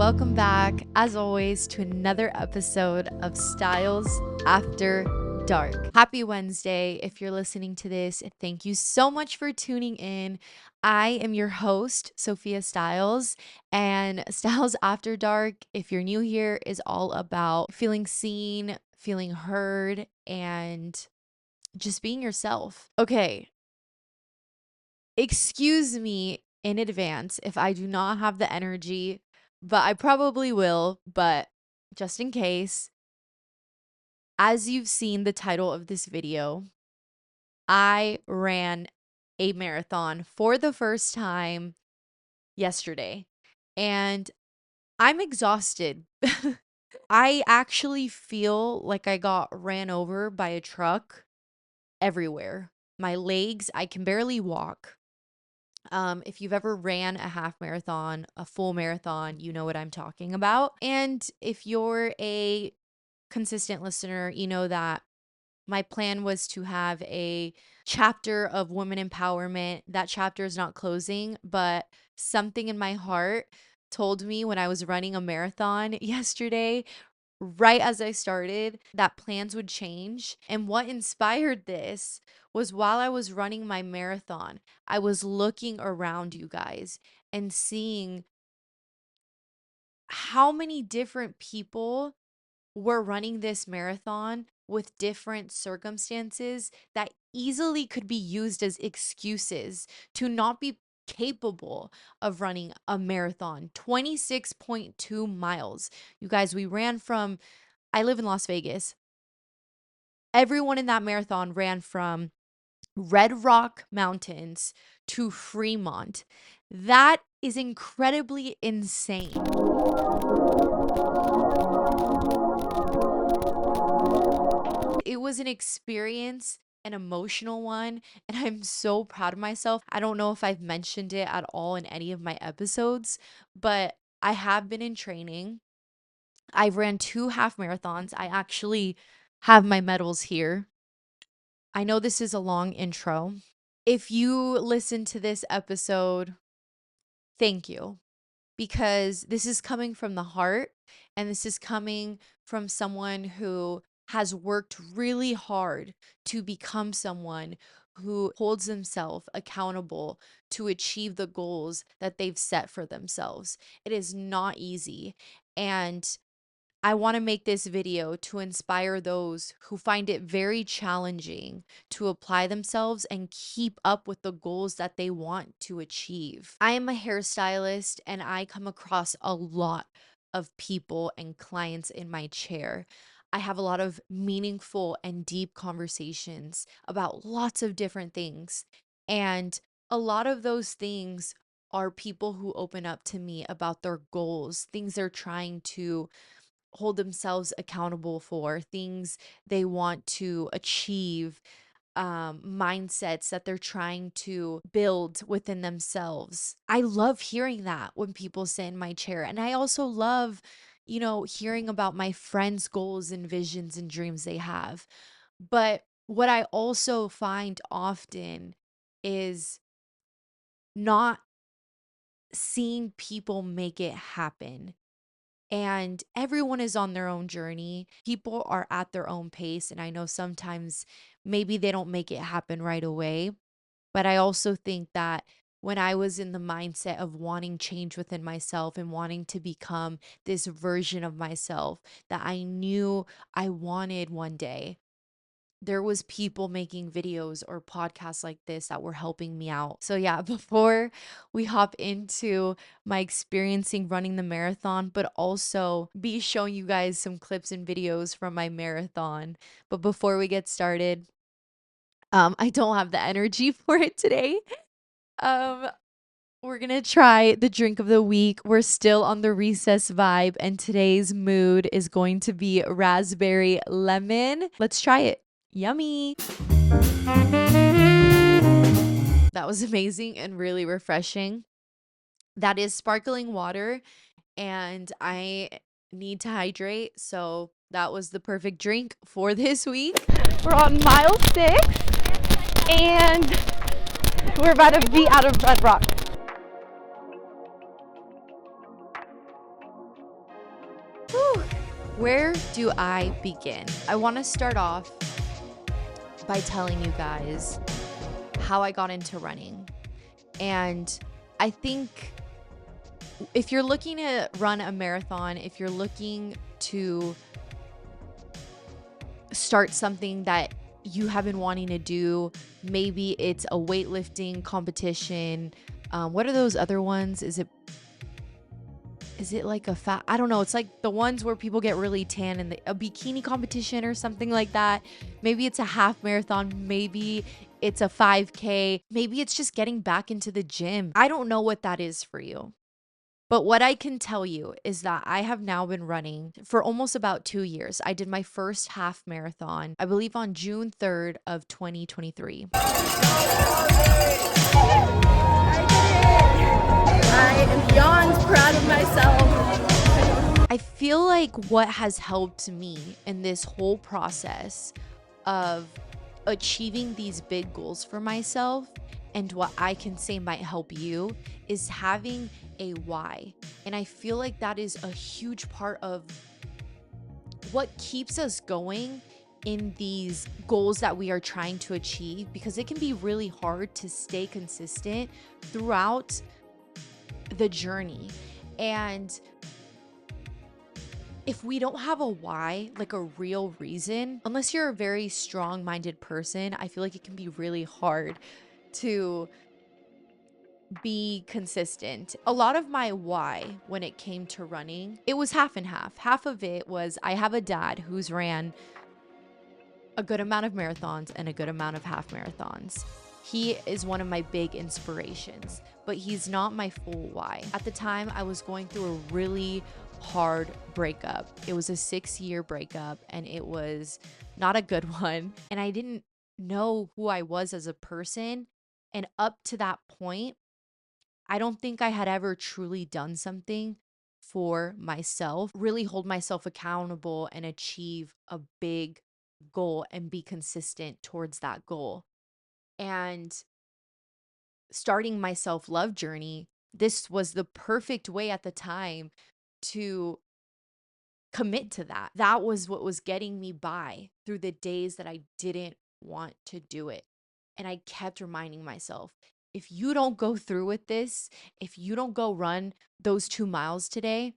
welcome back, as always, to another episode of Styles After Dark. Happy Wednesday. If you're listening to this, thank you so much for tuning in. I am your host, Sophia Styles, and Styles After Dark, if you're new here, is all about feeling seen, feeling heard, and just being yourself. Okay, excuse me in advance if I do not have the energy, but I probably will, but just in case. As you've seen the title of this video, I ran a marathon for the first time yesterday, and I'm exhausted. I actually feel like I got ran over by a truck everywhere. My legs, I can barely walk. If you've ever ran a half marathon, a full marathon, you know what I'm talking about. And if you're a consistent listener, you know that my plan was to have a chapter of women empowerment. That chapter is not closing, but something in my heart told me when I was running a marathon yesterday, right as I started, that plans would change. And what inspired this was while I was running my marathon, I was looking around, you guys, and seeing how many different people were running this marathon with different circumstances that easily could be used as excuses to not be capable of running a marathon. 26.2 miles. You guys, I live in Las Vegas. Everyone in that marathon ran from Red Rock Mountains to Fremont. That is incredibly insane. It was an experience, an emotional one, and I'm so proud of myself. I don't know if I've mentioned it at all in any of my episodes, but I have been in training. I've ran 2 half marathons. I actually have my medals here. I know this is a long intro. If you listen to this episode, thank you, because this is coming from the heart, and this is coming from someone who has worked really hard to become someone who holds themselves accountable to achieve the goals that they've set for themselves. It is not easy. And I want to make this video to inspire those who find it very challenging to apply themselves and keep up with the goals that they want to achieve. I am a hairstylist, and I come across a lot of people and clients in my chair. I have a lot of meaningful and deep conversations about lots of different things. And a lot of those things are people who open up to me about their goals, things they're trying to hold themselves accountable for, things they want to achieve, mindsets that they're trying to build within themselves. I love hearing that when people sit in my chair. And I also love, hearing about my friends' goals and visions and dreams they have. But what I also find often is not seeing people make it happen. And everyone is on their own journey. People are at their own pace. And I know sometimes maybe they don't make it happen right away. But I also think that when I was in the mindset of wanting change within myself and wanting to become this version of myself that I knew I wanted one day, there was people making videos or podcasts like this that were helping me out. So yeah, before we hop into my experiencing running the marathon, but also be showing you guys some clips and videos from my marathon. But before we get started, I don't have the energy for it today. Um, we're gonna try the drink of the week. We're still on the recess vibe, and today's mood is going to be raspberry lemon. Let's try it. Yummy. That was amazing and really refreshing. That is sparkling water, and I need to hydrate, so that was the perfect drink for this week. We're on mile 6, and we're about to be out of Red Rock. Whew. Where do I begin? I want to start off by telling you guys how I got into running. And I think if you're looking to run a marathon, if you're looking to start something that you have been wanting to do, maybe it's a weightlifting competition. What are those other ones? Is it like a fat? I don't know. It's like the ones where people get really tan and a bikini competition or something like that. Maybe it's a half marathon. Maybe it's a 5K. Maybe it's just getting back into the gym. I don't know what that is for you. But what I can tell you is that I have now been running for almost about 2 years. I did my first half marathon, I believe on June 3rd of 2023. I am beyond proud of myself. I feel like what has helped me in this whole process of achieving these big goals for myself, and what I can say might help you, is having a why. And I feel like that is a huge part of what keeps us going in these goals that we are trying to achieve, because it can be really hard to stay consistent throughout the journey. And if we don't have a why, like a real reason, unless you're a very strong minded person, I feel like it can be really hard to be consistent. A lot of my why when it came to running, it was half and half. Half of it was I have a dad who's ran a good amount of marathons and a good amount of half marathons. He is one of my big inspirations, but he's not my full why. At the time, I was going through a really hard breakup. It was a 6-year breakup and it was not a good one. And I didn't know who I was as a person. And up to that point, I don't think I had ever truly done something for myself, really hold myself accountable and achieve a big goal and be consistent towards that goal. And starting my self love journey, this was the perfect way at the time to commit to that. That was what was getting me by through the days that I didn't want to do it. And I kept reminding myself, if you don't go through with this, if you don't go run those 2 miles today,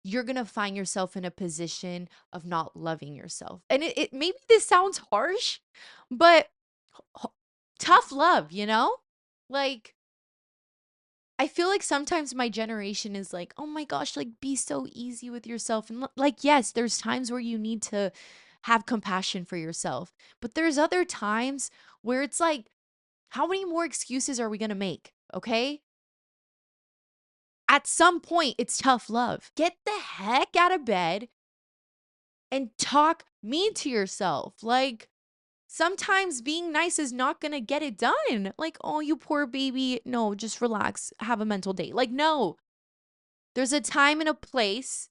you're going to find yourself in a position of not loving yourself. And it maybe this sounds harsh, but h- tough love, you know? Like, I feel like sometimes my generation is like, oh my gosh, like be so easy with yourself. And like, yes, there's times where you need to have compassion for yourself, but there's other times where it's like, how many more excuses are we going to make? Okay. At some point, it's tough love. Get the heck out of bed and talk mean to yourself. Like, sometimes being nice is not going to get it done. Like, oh, you poor baby. No, just relax. Have a mental day. Like, no, there's a time and a place,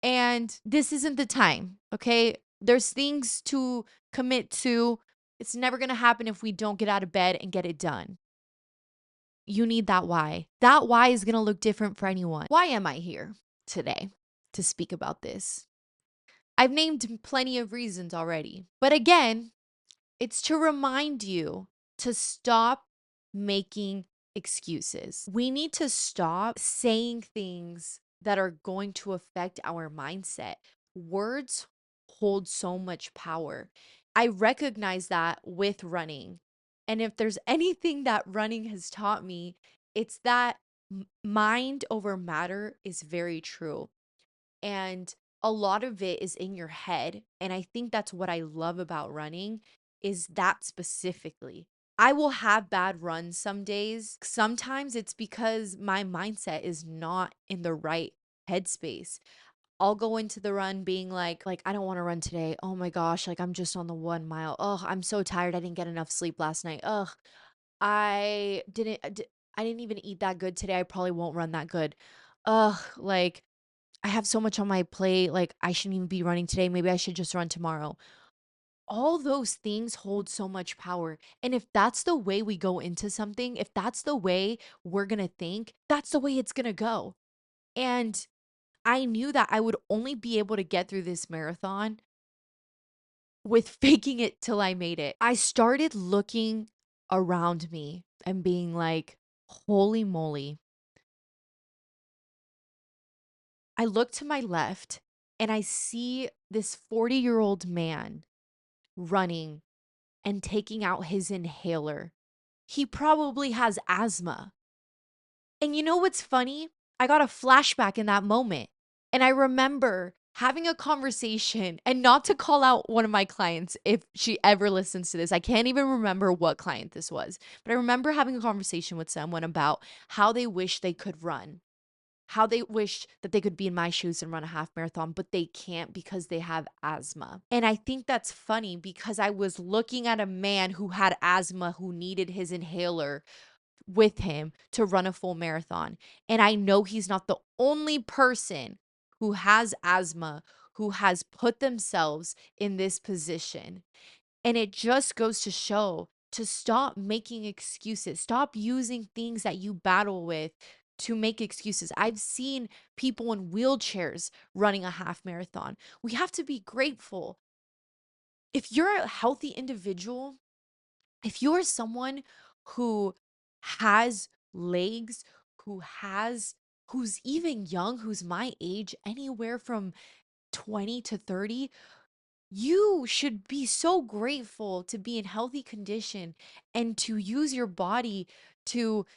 and this isn't the time. Okay. There's things to commit to. It's never going to happen if we don't get out of bed and get it done. You need that why. That why is going to look different for anyone. Why am I here today to speak about this? I've named plenty of reasons already. But again, it's to remind you to stop making excuses. We need to stop saying things that are going to affect our mindset. Words hold so much power. I recognize that with running. And if there's anything that running has taught me, it's that mind over matter is very true. And a lot of it is in your head. And I think that's what I love about running, is that specifically. I will have bad runs some days. Sometimes it's because my mindset is not in the right headspace. I'll go into the run being like I don't want to run today. Oh my gosh, like I'm just on the 1 mile. Oh, I'm so tired. I didn't get enough sleep last night. Ugh, I didn't even eat that good today. I probably won't run that good. Ugh, like I have so much on my plate. Like, I shouldn't even be running today. Maybe I should just run tomorrow. All those things hold so much power. And if that's the way we go into something, if that's the way we're going to think, that's the way it's going to go. And I knew that I would only be able to get through this marathon with faking it till I made it. I started looking around me and being like, holy moly. I look to my left and I see this 40-year-old man running and taking out his inhaler. He probably has asthma. And you know what's funny? I got a flashback in that moment. And I remember having a conversation, and not to call out one of my clients if she ever listens to this. I can't even remember what client this was, but I remember having a conversation with someone about how they wish they could run, how they wish that they could be in my shoes and run a half marathon, but they can't because they have asthma. And I think that's funny because I was looking at a man who had asthma who needed his inhaler with him to run a full marathon. And I know he's not the only person who has asthma who has put themselves in this position. And it just goes to show to stop making excuses. Stop using things that you battle with to make excuses. I've seen people in wheelchairs running a half marathon. We have to be grateful. If you're a healthy individual, if you're someone who has legs, who's even young, who's my age, anywhere from 20 to 30, you should be so grateful to be in healthy condition and to use your body to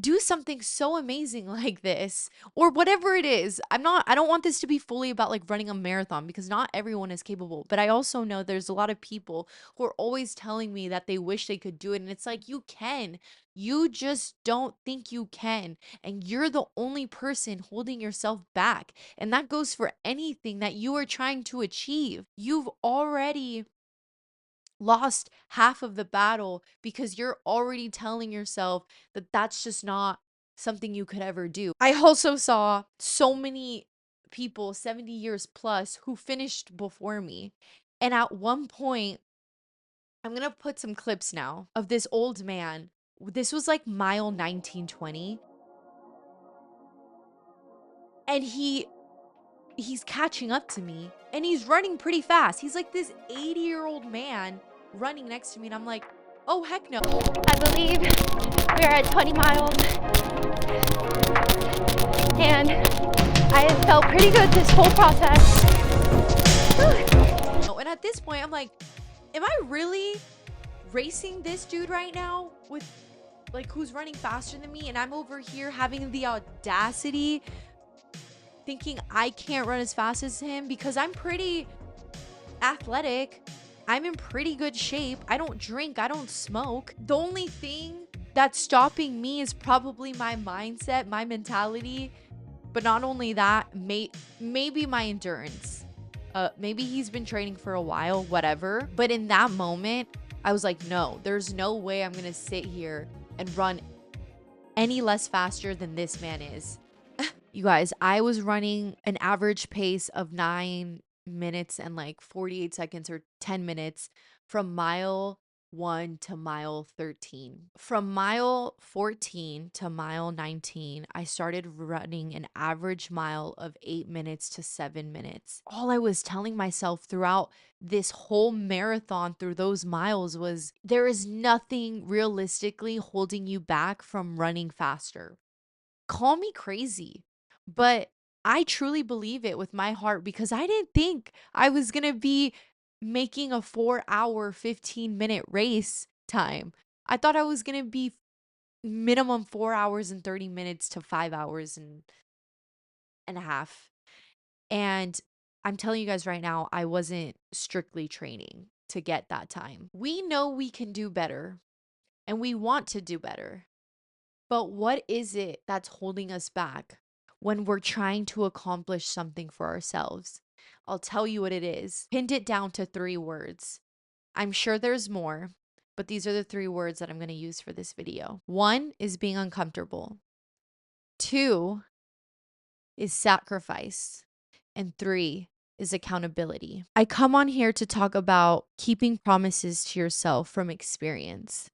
do something so amazing like this or whatever it is. I don't want this to be fully about like running a marathon because not everyone is capable. But I also know there's a lot of people who are always telling me that they wish they could do it. And it's like, you can. You just don't think you can. And you're the only person holding yourself back. And that goes for anything that you are trying to achieve. You've already lost half of the battle because you're already telling yourself that that's just not something you could ever do. I also saw so many people 70 years plus who finished before me. And at one point, I'm going to put some clips now of this old man. This was like mile 1920. And he's catching up to me and he's running pretty fast. He's like this 80-year-old man running next to me. And I'm like, oh, heck no. I believe we're at 20 miles, and I have felt pretty good this whole process. And at this point, I'm like, am I really racing this dude right now with like who's running faster than me? And I'm over here having the audacity thinking I can't run as fast as him because I'm pretty athletic. I'm in pretty good shape. I don't drink. I don't smoke. The only thing that's stopping me is probably my mindset, my mentality. But not only that, maybe my endurance. Maybe he's been training for a while, whatever. But in that moment, I was like, no, there's no way I'm going to sit here and run any less faster than this man is. You guys, I was running an average pace of 9 minutes and like 48 seconds or 10 minutes from mile 1 to mile 13. From mile 14 to mile 19, I started running an average mile of 8 minutes to 7 minutes. All I was telling myself throughout this whole marathon through those miles was there is nothing realistically holding you back from running faster. Call me crazy, but I truly believe it with my heart because I didn't think I was going to be making a 4 hour, 15-minute race time. I thought I was going to be minimum 4 hours and 30 minutes to 5 hours and a half. And I'm telling you guys right now, I wasn't strictly training to get that time. We know we can do better and we want to do better. But what is it that's holding us back when we're trying to accomplish something for ourselves? I'll tell you what it is. Pinned it down to 3 words. I'm sure there's more, but these are the 3 words that I'm going to use for this video. 1 is being uncomfortable. 2 is sacrifice. And 3 is accountability. I come on here to talk about keeping promises to yourself from experience.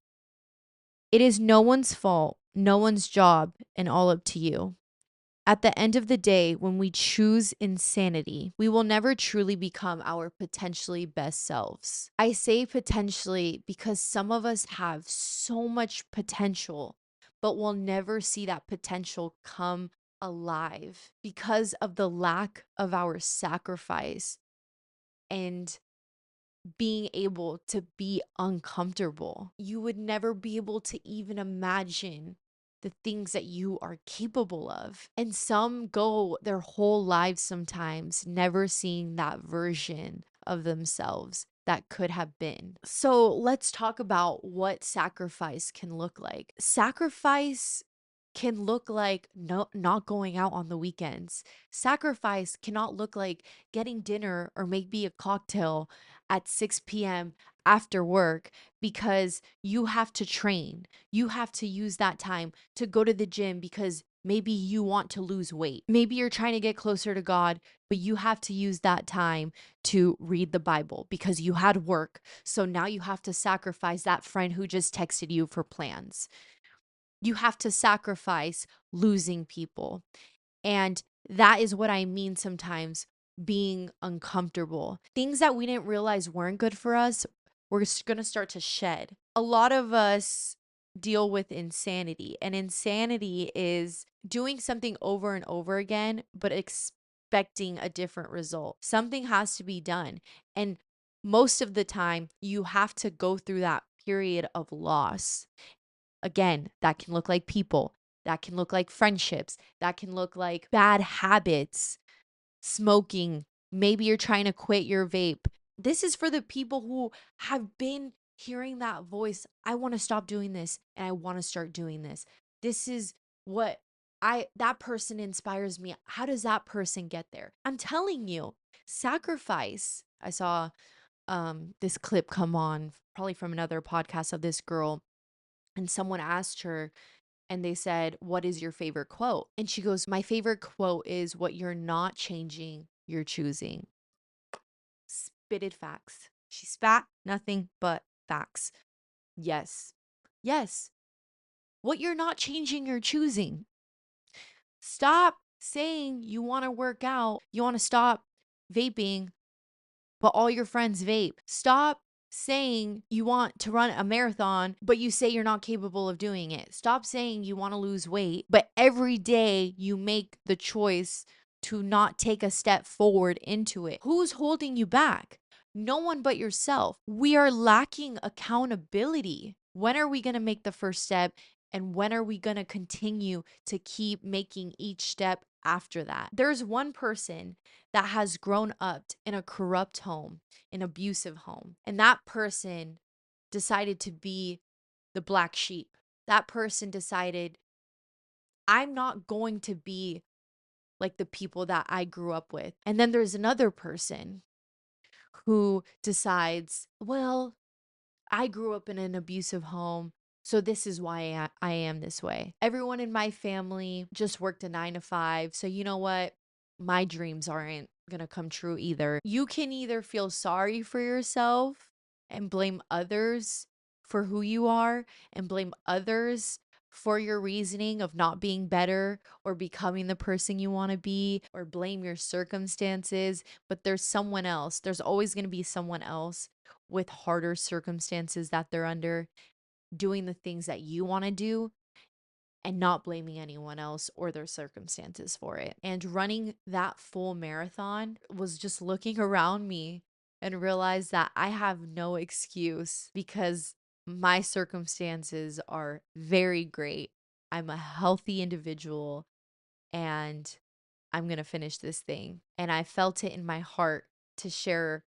It is no one's fault, no one's job, and all up to you. At the end of the day, when we choose insanity, we will never truly become our potentially best selves. I say potentially because some of us have so much potential, but we'll never see that potential come alive because of the lack of our sacrifice and being able to be uncomfortable. You would never be able to even imagine the things that you are capable of. And some go their whole lives sometimes never seeing that version of themselves that could have been. So let's talk about what sacrifice can look like. Sacrifice can look like not going out on the weekends. Sacrifice cannot look like getting dinner or maybe a cocktail at 6 p.m. after work because you have to train. You have to use that time to go to the gym because maybe you want to lose weight. Maybe you're trying to get closer to God, but you have to use that time to read the Bible because you had work. So now you have to sacrifice that friend who just texted you for plans. You have to sacrifice losing people. And that is what I mean sometimes being uncomfortable. Things that we didn't realize weren't good for us, we're going to start to shed. A lot of us deal with insanity, and insanity is doing something over and over again, but expecting a different result. Something has to be done. And most of the time, you have to go through that period of loss. Again, that can look like people, that can look like friendships, that can look like bad habits, smoking. Maybe you're trying to quit your vape. This is for the people who have been hearing that voice. I want to stop doing this and I want to start doing this. This is what that person inspires me. How does that person get there? I'm telling you, sacrifice. I saw this clip come on probably from another podcast of this girl, and someone asked her and they said, "What is your favorite quote?" And she goes, "My favorite quote is, what you're not changing, you're choosing." Spitted facts. She spat nothing but facts. Yes. Yes. What you're not changing, you're choosing. Stop saying you want to work out, you want to stop vaping, but all your friends vape. Stop saying you want to run a marathon, but you say you're not capable of doing it. Stop saying you want to lose weight, but every day you make the choice to not take a step forward into it. Who's holding you back? No one but yourself. We are lacking accountability. When are we going to make the first step? And when are we going to continue to keep making each step after that? There's one person that has grown up in a corrupt home, an abusive home, and that person decided to be the black sheep. That person decided, I'm not going to be like the people that I grew up with. And then there's another person who decides, well, I grew up in an abusive home, so this is why I am this way. Everyone in my family just worked a 9 to 5. So, you know what? My dreams aren't going to come true either. You can either feel sorry for yourself and blame others for who you are and blame others for your reasoning of not being better or becoming the person you want to be, or blame your circumstances. But there's someone else. There's always going to be someone else with harder circumstances that they're under, doing the things that you want to do and not blaming anyone else or their circumstances for it. And running that full marathon was just looking around me and realized that I have no excuse because my circumstances are very great. I'm a healthy individual and I'm going to finish this thing. And I felt it in my heart to share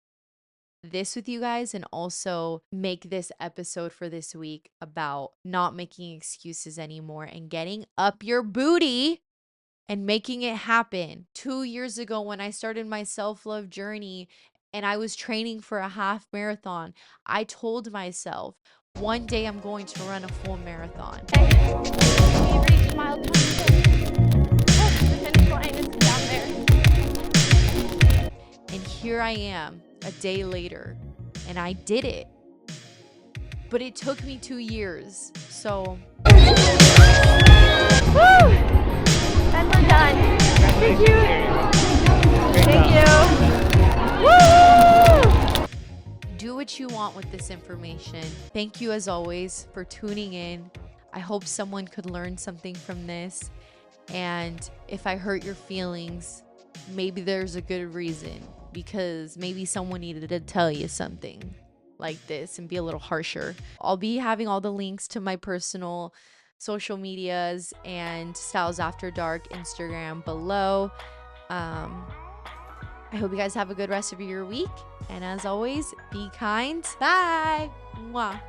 this with you guys and also make this episode for this week about not making excuses anymore and getting up your booty and making it happen. 2 years ago, when I started my self-love journey and I was training for a half marathon, I told myself, one day I'm going to run a full marathon. We reached milestone 6. The finish line is down there. And here I am a day later, and I did it. But it took me 2 years. So Woo! And we're done. Thank you. Great Thank job. you. Woo! Do what you want with this information. Thank you as always for tuning in. I hope someone could learn something from this. And if I hurt your feelings, maybe there's a good reason, because maybe someone needed to tell you something like this and be a little harsher. I'll be having all the links to my personal social medias and Styles After Dark Instagram below. I hope you guys have a good rest of your week. And as always, be kind. Bye. Mwah.